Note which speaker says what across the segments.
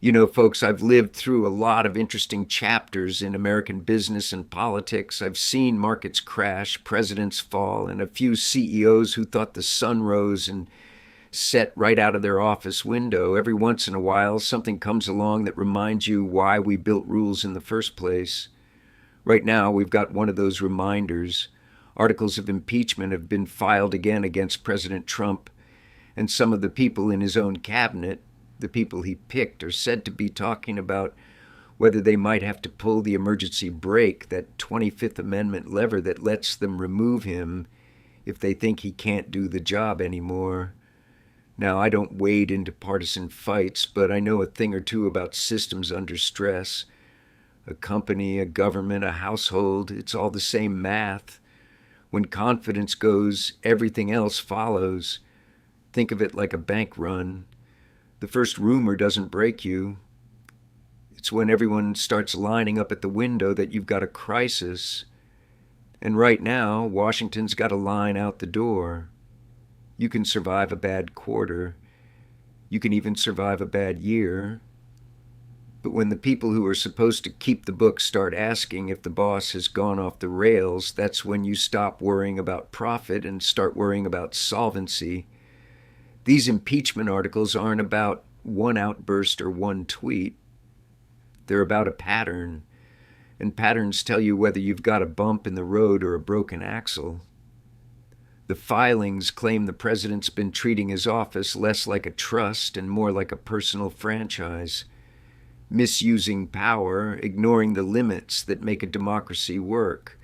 Speaker 1: You know, folks, I've lived through a lot of interesting chapters in American business and politics. I've seen markets crash, presidents fall, and a few CEOs who thought the sun rose and set right out of their office window. Every once in a while, something comes along that reminds you why we built rules in the first place. Right now, we've got one of those reminders. Articles of impeachment have been filed again against President Trump, and some of the people in his own cabinet, the people he picked, are said to be talking about whether they might have to pull the emergency brake, that 25th Amendment lever that lets them remove him if they think he can't do the job anymore. Now, I don't wade into partisan fights, but I know a thing or two about systems under stress. A company, a government, a household, it's all the same math. When confidence goes, everything else follows. Think of it like a bank run. The first rumor doesn't break you. It's when everyone starts lining up at the window that you've got a crisis. And right now, Washington's got a line out the door. You can survive a bad quarter. You can even survive a bad year. But when the people who are supposed to keep the books start asking if the boss has gone off the rails, that's when you stop worrying about profit and start worrying about solvency. These impeachment articles aren't about one outburst or one tweet. They're about a pattern, and patterns tell you whether you've got a bump in the road or a broken axle. The filings claim the president's been treating his office less like a trust and more like a personal franchise, misusing power, ignoring the limits that make a democracy work.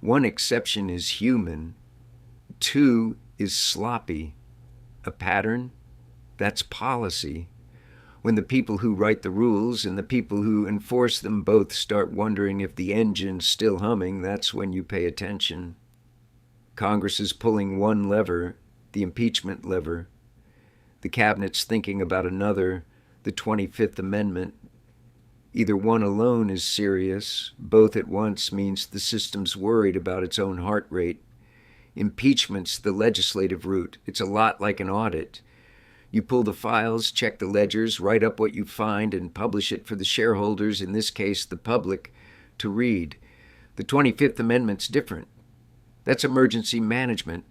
Speaker 1: One exception is human. Two is sloppy. A pattern? That's policy. When the people who write the rules and the people who enforce them both start wondering if the engine's still humming, that's when you pay attention. Congress is pulling one lever, the impeachment lever. The cabinet's thinking about another, the 25th Amendment. Either one alone is serious. Both at once means the system's worried about its own heart rate. Impeachment's the legislative route. It's a lot like an audit. You pull the files, check the ledgers, write up what you find, and publish it for the shareholders, in this case the public, to read. The 25th Amendment's different. That's emergency management.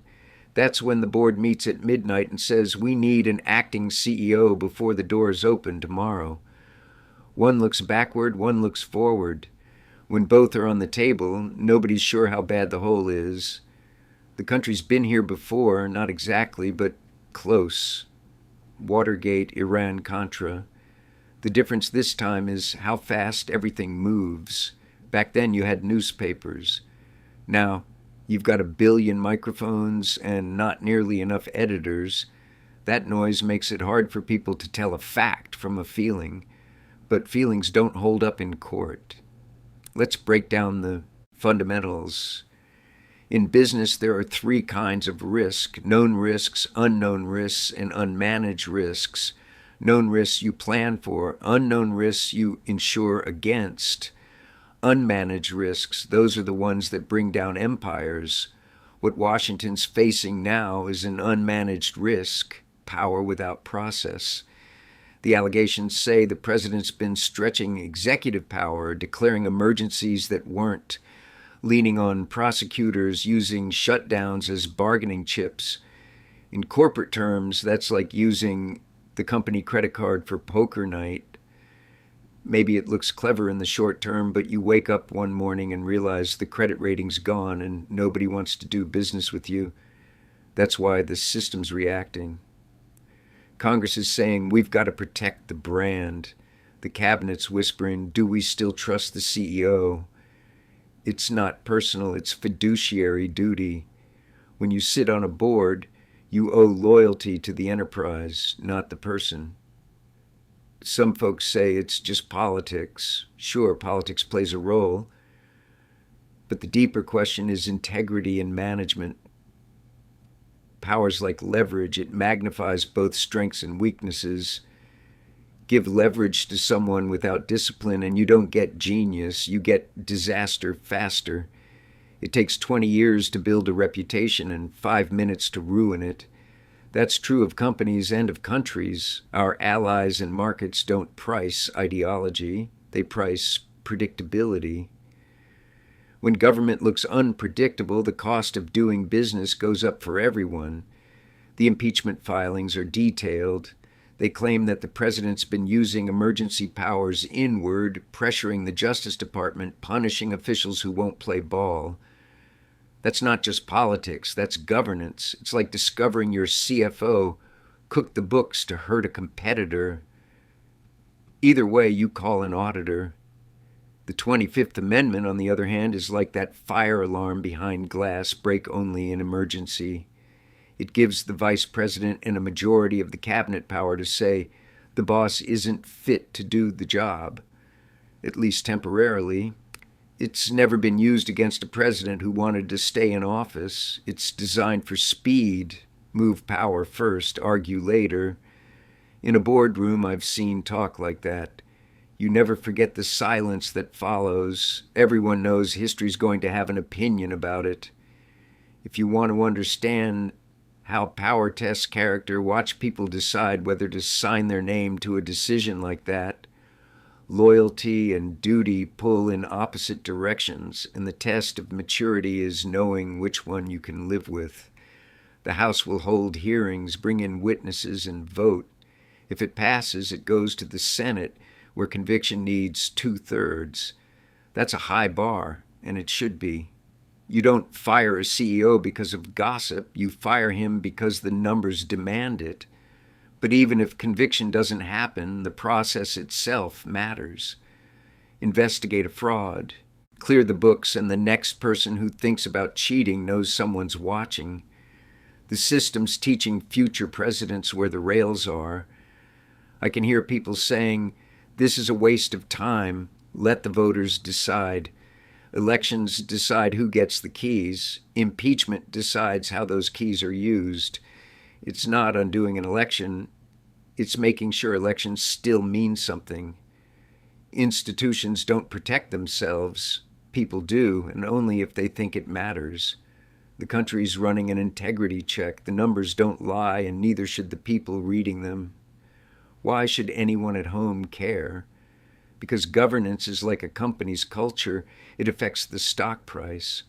Speaker 1: That's when the board meets at midnight and says, we need an acting CEO before the doors open tomorrow. One looks backward, one looks forward. When both are on the table, nobody's sure how bad the hole is. The country's been here before, not exactly, but close. Watergate, Iran-Contra. The difference this time is how fast everything moves. Back then you had newspapers. Now, you've got 1 billion microphones and not nearly enough editors. That noise makes it hard for people to tell a fact from a feeling, but feelings don't hold up in court. Let's break down the fundamentals. In business, there are 3 kinds of risk: known risks, unknown risks, and unmanaged risks. Known risks you plan for, unknown risks you insure against. Unmanaged risks, those are the ones that bring down empires. What Washington's facing now is an unmanaged risk, power without process. The allegations say the president's been stretching executive power, declaring emergencies that weren't, leaning on prosecutors, using shutdowns as bargaining chips. In corporate terms, that's like using the company credit card for poker night. Maybe it looks clever in the short term, but you wake up one morning and realize the credit rating's gone and nobody wants to do business with you. That's why the system's reacting. Congress is saying we've got to protect the brand. The cabinet's whispering, do we still trust the CEO? It's not personal, it's fiduciary duty. When you sit on a board, you owe loyalty to the enterprise, not the person. Some folks say it's just politics. Sure, politics plays a role, but the deeper question is integrity in management. Power's like leverage. It magnifies both strengths and weaknesses. Give leverage to someone without discipline and you don't get genius, you get disaster faster. It takes 20 years to build a reputation and 5 minutes to ruin it. That's true of companies and of countries. Our allies and markets don't price ideology, they price predictability. When government looks unpredictable, the cost of doing business goes up for everyone. The impeachment filings are detailed. They claim that the president's been using emergency powers inward, pressuring the Justice Department, punishing officials who won't play ball. That's not just politics, that's governance. It's like discovering your CFO cooked the books to hurt a competitor. Either way, you call an auditor. The 25th Amendment, on the other hand, is like that fire alarm behind glass, break only in emergency. It gives the vice president and a majority of the cabinet power to say the boss isn't fit to do the job, at least temporarily. It's never been used against a president who wanted to stay in office. It's designed for speed, move power first, argue later. In a boardroom, I've seen talk like that. You never forget the silence that follows. Everyone knows history's going to have an opinion about it. If you want to understand how power tests character, watch people decide whether to sign their name to a decision like that. Loyalty and duty pull in opposite directions, and the test of maturity is knowing which one you can live with. The House will hold hearings, bring in witnesses, and vote. If it passes, it goes to the Senate, where conviction needs 2/3. That's a high bar, and it should be. You don't fire a CEO because of gossip. You fire him because the numbers demand it. But even if conviction doesn't happen, the process itself matters. Investigate a fraud. Clear the books, and the next person who thinks about cheating knows someone's watching. The system's teaching future presidents where the rails are. I can hear people saying, this is a waste of time. Let the voters decide. Elections decide who gets the keys. Impeachment decides how those keys are used. It's not undoing an election. It's making sure elections still mean something. Institutions don't protect themselves. People do, and only if they think it matters. The country's running an integrity check. The numbers don't lie, and neither should the people reading them. Why should anyone at home care? Because governance is like a company's culture. It affects the stock price.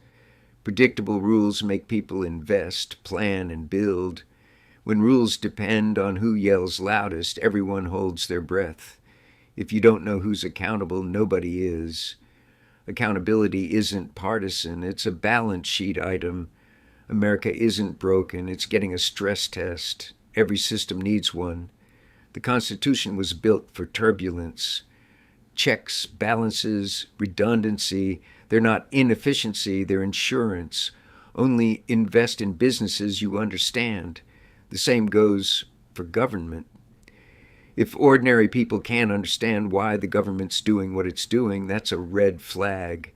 Speaker 1: Predictable rules make people invest, plan, and build. When rules depend on who yells loudest, everyone holds their breath. If you don't know who's accountable, nobody is. Accountability isn't partisan. It's a balance sheet item. America isn't broken. It's getting a stress test. Every system needs one. The Constitution was built for turbulence. Checks, balances, redundancy, they're not inefficiency, they're insurance. Only invest in businesses you understand. The same goes for government. If ordinary people can't understand why the government's doing what it's doing, that's a red flag.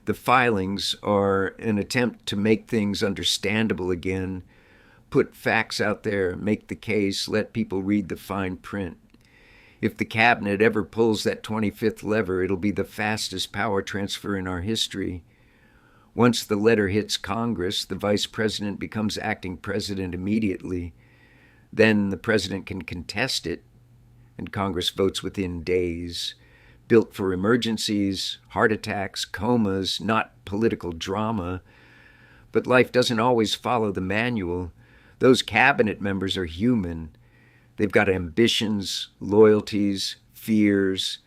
Speaker 1: The filings are an attempt to make things understandable again. Put facts out there, make the case, let people read the fine print. If the cabinet ever pulls that 25th lever, it'll be the fastest power transfer in our history. Once the letter hits Congress, the vice president becomes acting president immediately. Then the president can contest it, and Congress votes within days. Built for emergencies, heart attacks, comas, not political drama. But life doesn't always follow the manual. Those cabinet members are human. They've got ambitions, loyalties, fears.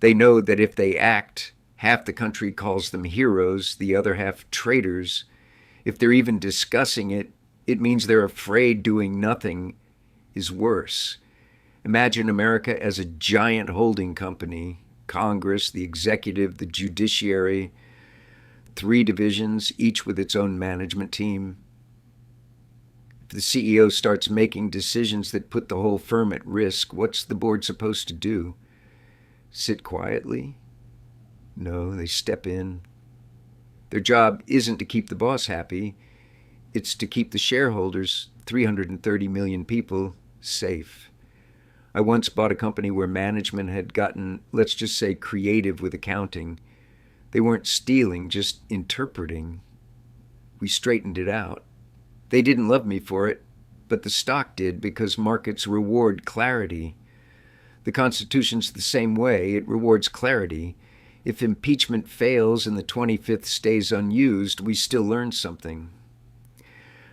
Speaker 1: They know that if they act, half the country calls them heroes, the other half traitors. If they're even discussing it, it means they're afraid doing nothing is worse. Imagine America as a giant holding company. Congress, the executive, the judiciary, 3 divisions, each with its own management team. If the CEO starts making decisions that put the whole firm at risk, what's the board supposed to do? Sit quietly? No, they step in. Their job isn't to keep the boss happy. It's to keep the shareholders, 330 million people, safe. I once bought a company where management had gotten, let's just say, creative with accounting. They weren't stealing, just interpreting. We straightened it out. They didn't love me for it. but the stock did because markets reward clarity. The Constitution's the same way. It rewards clarity. If impeachment fails and the 25th stays unused, we still learn something.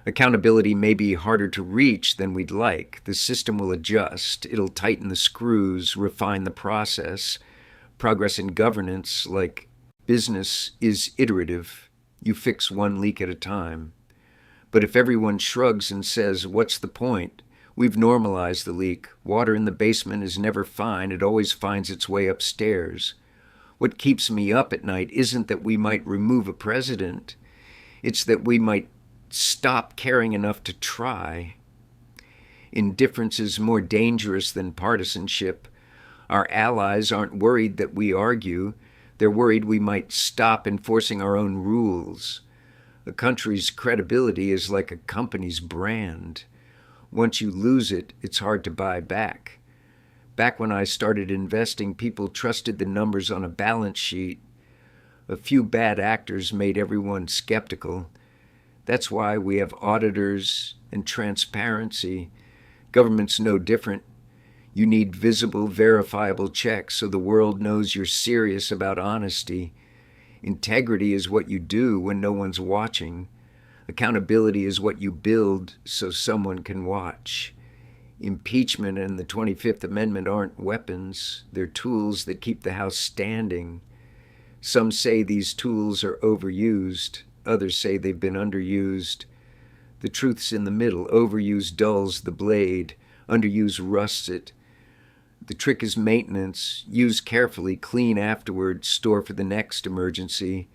Speaker 1: Accountability may be harder to reach than we'd like. The system will adjust. It'll tighten the screws, refine the process. Progress in governance, like business, is iterative. You fix one leak at a time. But if everyone shrugs and says, "What's the point?" We've normalized the leak. Water in the basement is never fine. It always finds its way upstairs. What keeps me up at night isn't that we might remove a president. It's that we might stop caring enough to try. Indifference is more dangerous than partisanship. Our allies aren't worried that we argue. They're worried we might stop enforcing our own rules. A country's credibility is like a company's brand. Once you lose it, it's hard to buy back. Back when I started investing, people trusted the numbers on a balance sheet. A few bad actors made everyone skeptical. That's why we have auditors and transparency. Government's no different. You need visible, verifiable checks so the world knows you're serious about honesty. Integrity is what you do when no one's watching. Accountability is what you build so someone can watch. Impeachment and the 25th Amendment aren't weapons. They're tools that keep the House standing. Some say these tools are overused. Others say they've been underused. The truth's in the middle. Overuse dulls the blade. Underuse rusts it. The trick is maintenance. Use carefully, clean afterward, store for the next emergency.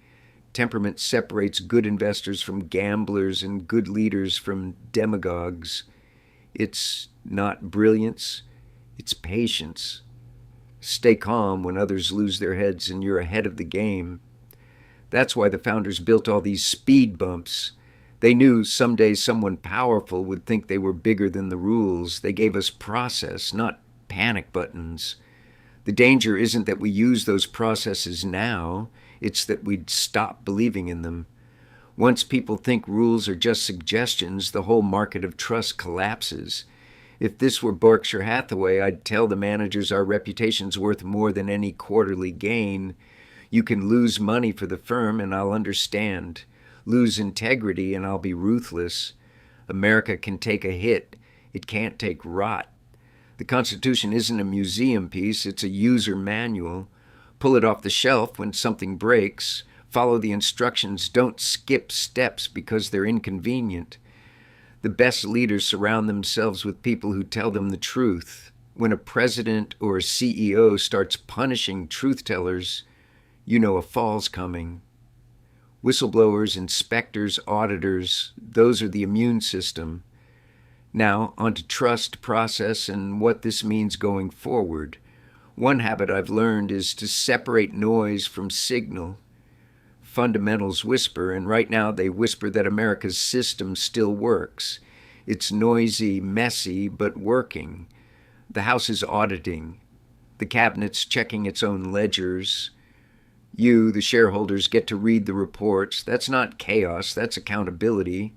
Speaker 1: Temperament separates good investors from gamblers and good leaders from demagogues. It's not brilliance, it's patience. Stay calm when others lose their heads and you're ahead of the game. That's why the founders built all these speed bumps. They knew someday someone powerful would think they were bigger than the rules. They gave us process, not panic buttons. The danger isn't that we use those processes now. It's that we'd stop believing in them. Once people think rules are just suggestions, the whole market of trust collapses. If this were Berkshire Hathaway, I'd tell the managers our reputation's worth more than any quarterly gain. You can lose money for the firm and I'll understand. Lose integrity and I'll be ruthless. America can take a hit. It can't take rot. The Constitution isn't a museum piece, it's a user manual. Pull it off the shelf when something breaks. Follow the instructions. Don't skip steps because they're inconvenient. The best leaders surround themselves with people who tell them the truth. When a president or a CEO starts punishing truth-tellers, you know a fall's coming. Whistleblowers, inspectors, auditors, those are the immune system. Now, on to trust, process, and what this means going forward. One habit I've learned is to separate noise from signal. Fundamentals whisper, and right now they whisper that America's system still works. It's noisy, messy, but working. The House is auditing. The Cabinet's checking its own ledgers. You, the shareholders, get to read the reports. That's not chaos, that's accountability.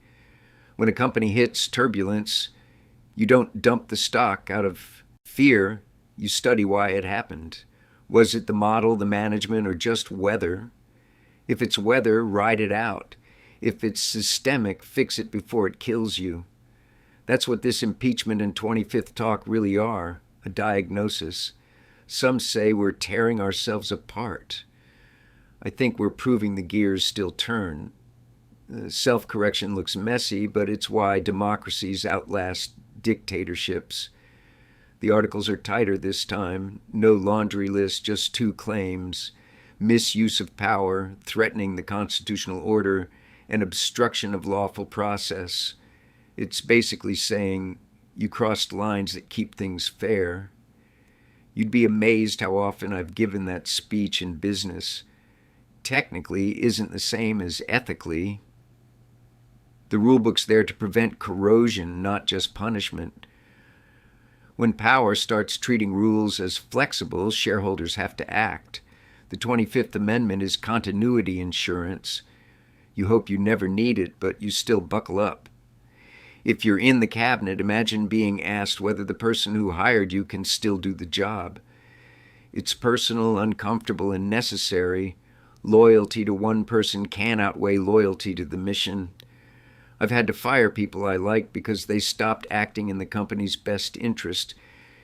Speaker 1: When a company hits turbulence, you don't dump the stock out of fear. You study why it happened. Was it the model, the management, or just weather? If it's weather, ride it out. If it's systemic, fix it before it kills you. That's what this impeachment and 25th talk really are, a diagnosis. Some say we're tearing ourselves apart. I think we're proving the gears still turn. Self-correction looks messy, but it's why democracies outlast dictatorships. The articles are tighter this time. No laundry list, just 2 claims. Misuse of power, threatening the constitutional order, and obstruction of lawful process. It's basically saying you crossed lines that keep things fair. You'd be amazed how often I've given that speech in business. Technically isn't the same as ethically. The rulebook's there to prevent corrosion, not just punishment. When power starts treating rules as flexible, shareholders have to act. The 25th Amendment is continuity insurance. You hope you never need it, but you still buckle up. If you're in the cabinet, imagine being asked whether the person who hired you can still do the job. It's personal, uncomfortable, and necessary. Loyalty to one person can outweigh loyalty to the mission. I've had to fire people I like because they stopped acting in the company's best interest.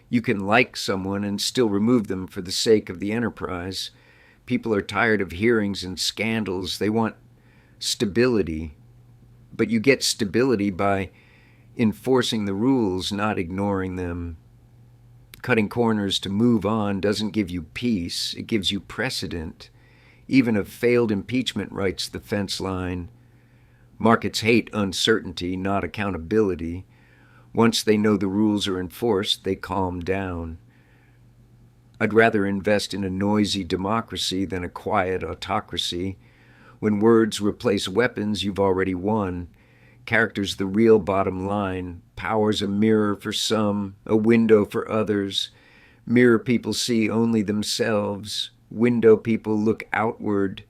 Speaker 1: You can like someone and still remove them for the sake of the enterprise. People are tired of hearings and scandals. They want stability. But you get stability by enforcing the rules, not ignoring them. Cutting corners to move on doesn't give you peace. It gives you precedent. Even a failed impeachment writes the fence line. Markets hate uncertainty, not accountability. Once they know the rules are enforced, they calm down. I'd rather invest in a noisy democracy than a quiet autocracy. When words replace weapons, you've already won. Character's the real bottom line. Power's a mirror for some, a window for others. Mirror people see only themselves. Window people look outward.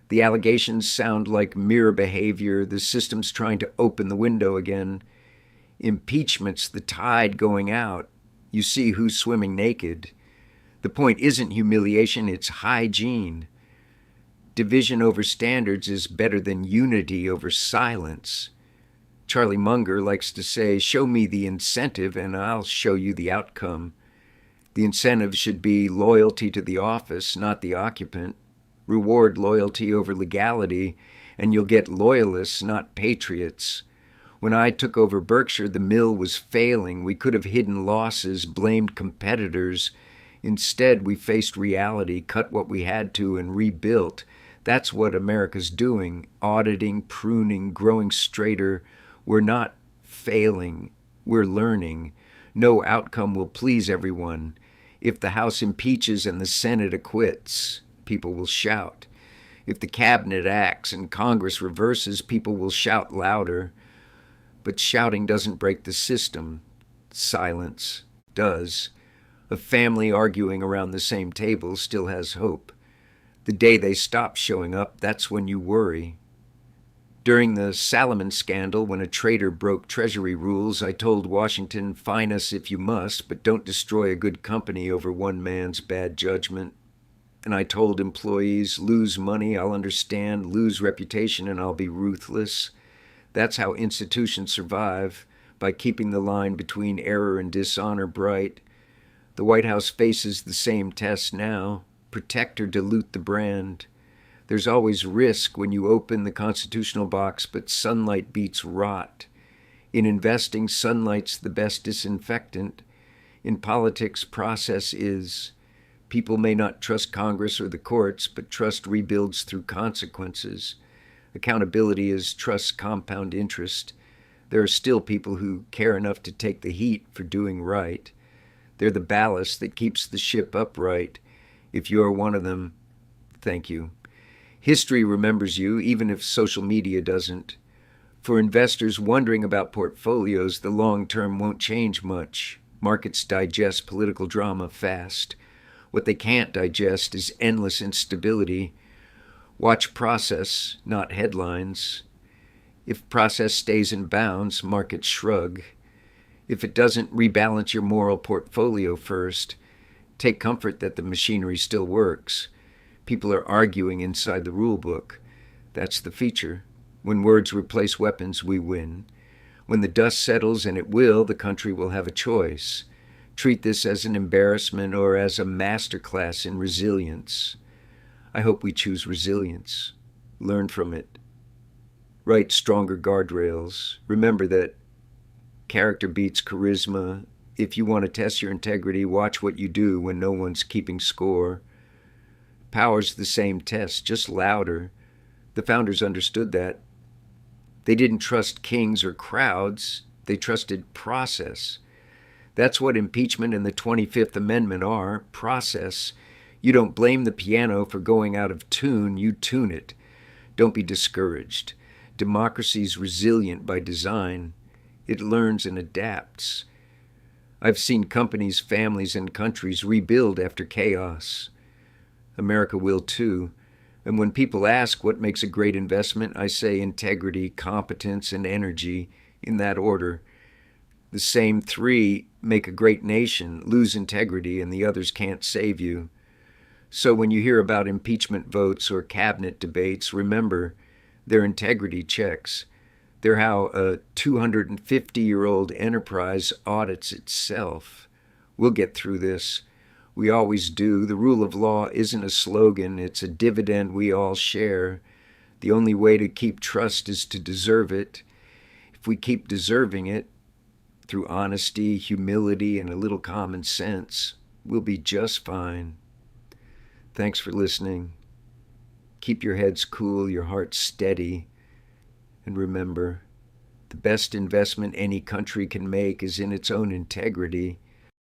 Speaker 1: The allegations sound like mirror behavior. The system's trying to open the window again. Impeachment's the tide going out. You see who's swimming naked. The point isn't humiliation, it's hygiene. Division over standards is better than unity over silence. Charlie Munger likes to say, show me the incentive and I'll show you the outcome. The incentive should be loyalty to the office, not the occupant. Reward loyalty over legality, and you'll get loyalists, not patriots. When I took over Berkshire, the mill was failing. We could have hidden losses, blamed competitors. Instead, we faced reality, cut what we had to, and rebuilt. That's what America's doing, auditing, pruning, growing straighter. We're not failing, we're learning. No outcome will please everyone. If the House impeaches and the Senate acquits, people will shout. If the cabinet acts and Congress reverses, people will shout louder. But shouting doesn't break the system. Silence does. A family arguing around the same table still has hope. The day they stop showing up, that's when you worry. During the Salomon scandal, when a traitor broke Treasury rules, I told Washington, fine us if you must, but don't destroy a good company over one man's bad judgment. And I told employees, lose money, I'll understand, lose reputation, and I'll be ruthless. That's how institutions survive, by keeping the line between error and dishonor bright. The White House faces the same test now. Protect or dilute the brand. There's always risk when you open the constitutional box, but sunlight beats rot. In investing, sunlight's the best disinfectant. In politics, process is. People may not trust Congress or the courts, but trust rebuilds through consequences. Accountability is trust's compound interest. There are still people who care enough to take the heat for doing right. They're the ballast that keeps the ship upright. If you're one of them, thank you. History remembers you, even if social media doesn't. For investors wondering about portfolios, the long term won't change much. Markets digest political drama fast. What they can't digest is endless instability. Watch process, not headlines. If process stays in bounds, markets shrug. If it doesn't, rebalance your moral portfolio first. Take comfort that the machinery still works. People are arguing inside the rule book. That's the feature. When words replace weapons, we win. When the dust settles, and it will, the country will have a choice. Treat this as an embarrassment or as a masterclass in resilience. I hope we choose resilience. Learn from it. Write stronger guardrails. Remember that character beats charisma. If you want to test your integrity, watch what you do when no one's keeping score. Power's the same test, just louder. The founders understood that. They didn't trust kings or crowds. They trusted process. That's what impeachment and the 25th Amendment are, process. You don't blame the piano for going out of tune, you tune it. Don't be discouraged. Democracy's resilient by design. It learns and adapts. I've seen companies, families, and countries rebuild after chaos. America will too. And when people ask what makes a great investment, I say integrity, competence, and energy. in that order. The same three make a great nation, lose integrity, and the others can't save you. So when you hear about impeachment votes or cabinet debates, remember they're integrity checks. They're how a 250-year-old enterprise audits itself. We'll get through this. We always do. The rule of law isn't a slogan, it's a dividend we all share. The only way to keep trust is to deserve it. If we keep deserving it, through honesty, humility, and a little common sense, we'll be just fine. Thanks for listening. Keep your heads cool, your hearts steady, and remember, the best investment any country can make is in its own integrity.